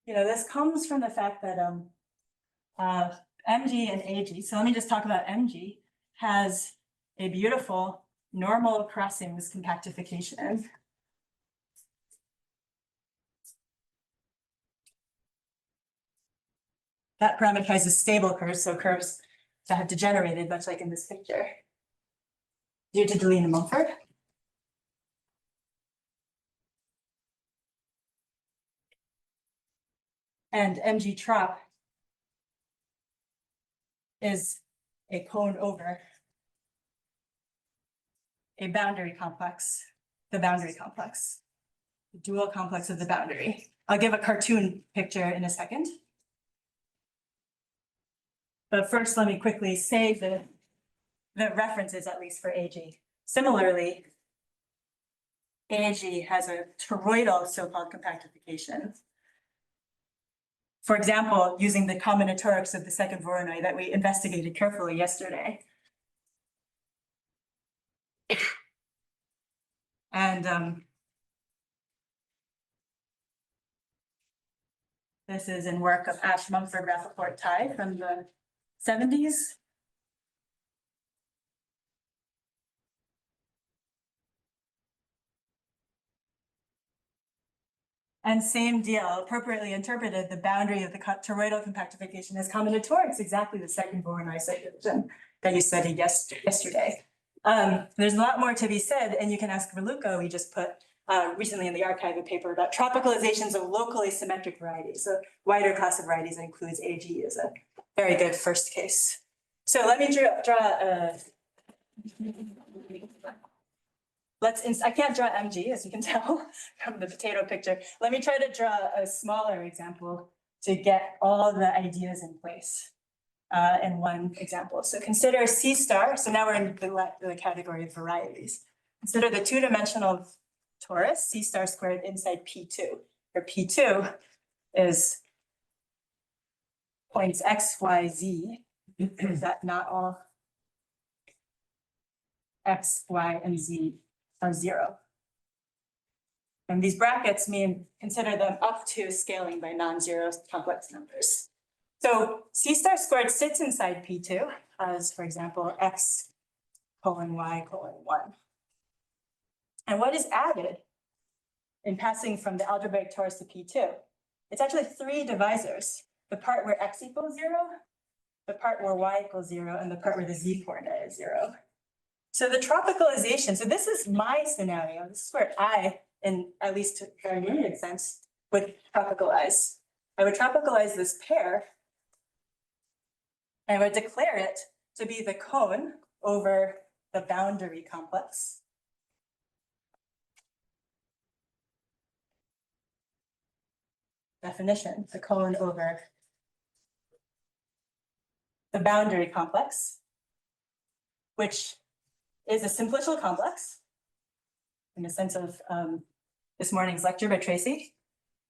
This comes from the fact that MG and AG, so let me just talk about MG, has a beautiful normal crossings compactification. That parameterizes stable curves, so curves that have degenerated, much like in this picture, due to Deligne and Mumford. And MG trop is a cone over a boundary complex, the boundary complex, the dual complex of the boundary. I'll give a cartoon picture in a second. But first, let me quickly say the references, at least for AG. Similarly, AG has a toroidal so-called compactification. For example, using the combinatorics of the second Voronoi that we investigated carefully yesterday. And this is in work of Ash, Mumford, Rappaport, Ty from the 70s. And same deal, appropriately interpreted, the boundary of the toroidal compactification as combinatorics, exactly the second Voronoi subdivision that you studied yesterday. There's a lot more to be said, and you can ask Verlucco. We just put recently in the archive a paper about tropicalizations of locally symmetric varieties. So wider class of varieties that includes AG is a very good first case. So let me draw I can't draw MG, as you can tell from the potato picture. Let me try to draw a smaller example to get all the ideas in place in one example. So consider C star. So now we're in the category of varieties. Consider the two-dimensional torus, C star squared inside P2, where P2 is points X, Y, Z. Is that not all X, Y, and Z are 0? And these brackets mean consider them up to scaling by non-zero complex numbers. So C star squared sits inside P2 as, for example, X colon Y colon 1. And what is added in passing from the algebraic torus to P2? It's actually 3 divisors: the part where X equals 0, the part where Y equals 0, and the part where the Z coordinate is 0. So the tropicalization, so this is my scenario. This is where I, in at least a very limited sense, would tropicalize. I would tropicalize this pair, and I would declare it to be the cone over the boundary complex. Definition, the cone over the boundary complex, which is a simplicial complex in the sense of this morning's lecture by Tracy.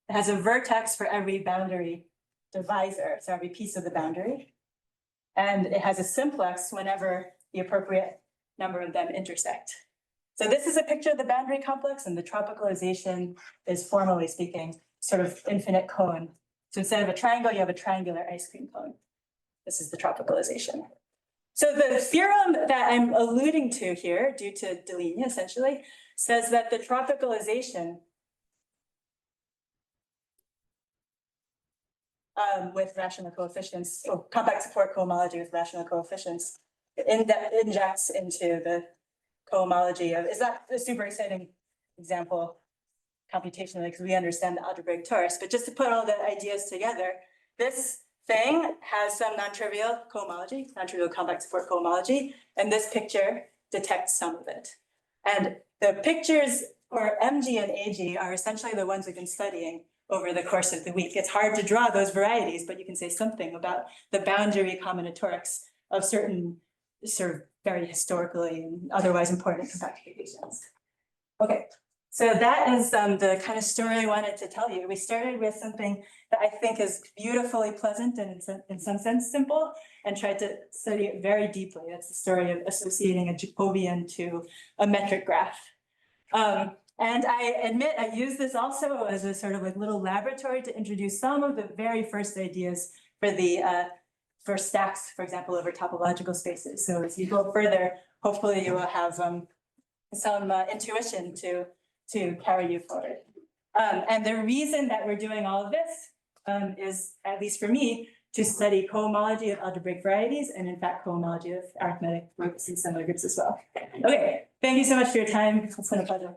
It has a vertex for every boundary divisor, so every piece of the boundary. And it has a simplex whenever the appropriate number of them intersect. So this is a picture of the boundary complex, and the tropicalization is, formally speaking, sort of infinite cone. So instead of a triangle, you have a triangular ice cream cone. This is the tropicalization. So the theorem that I'm alluding to here, due to Deligny essentially, says that the tropicalization with rational coefficients, or compact support cohomology with rational coefficients, injects into the cohomology of, is that a super exciting example computationally, because we understand the algebraic torus, but just to put all the ideas together, this thing has some non-trivial cohomology, non-trivial compact support cohomology, and this picture detects some of it. And the pictures for MG and AG are essentially the ones we've been studying over the course of the week. It's hard to draw those varieties, but you can say something about the boundary combinatorics of certain sort of very historically and otherwise important compactifications. Okay, so that is the kind of story I wanted to tell you. We started with something that I think is beautifully pleasant and in some sense simple, and tried to study it very deeply. That's the story of associating a Jacobian to a metric graph. And I admit I use this also as a sort of like little laboratory to introduce some of the very first ideas for the for stacks, for example, over topological spaces. So as you go further, hopefully you will have some intuition to carry you forward. And the reason that we're doing all of this is, at least for me, to study cohomology of algebraic varieties, and in fact, cohomology of arithmetic groups and similar groups as well. Okay, thank you so much for your time. It's been a pleasure.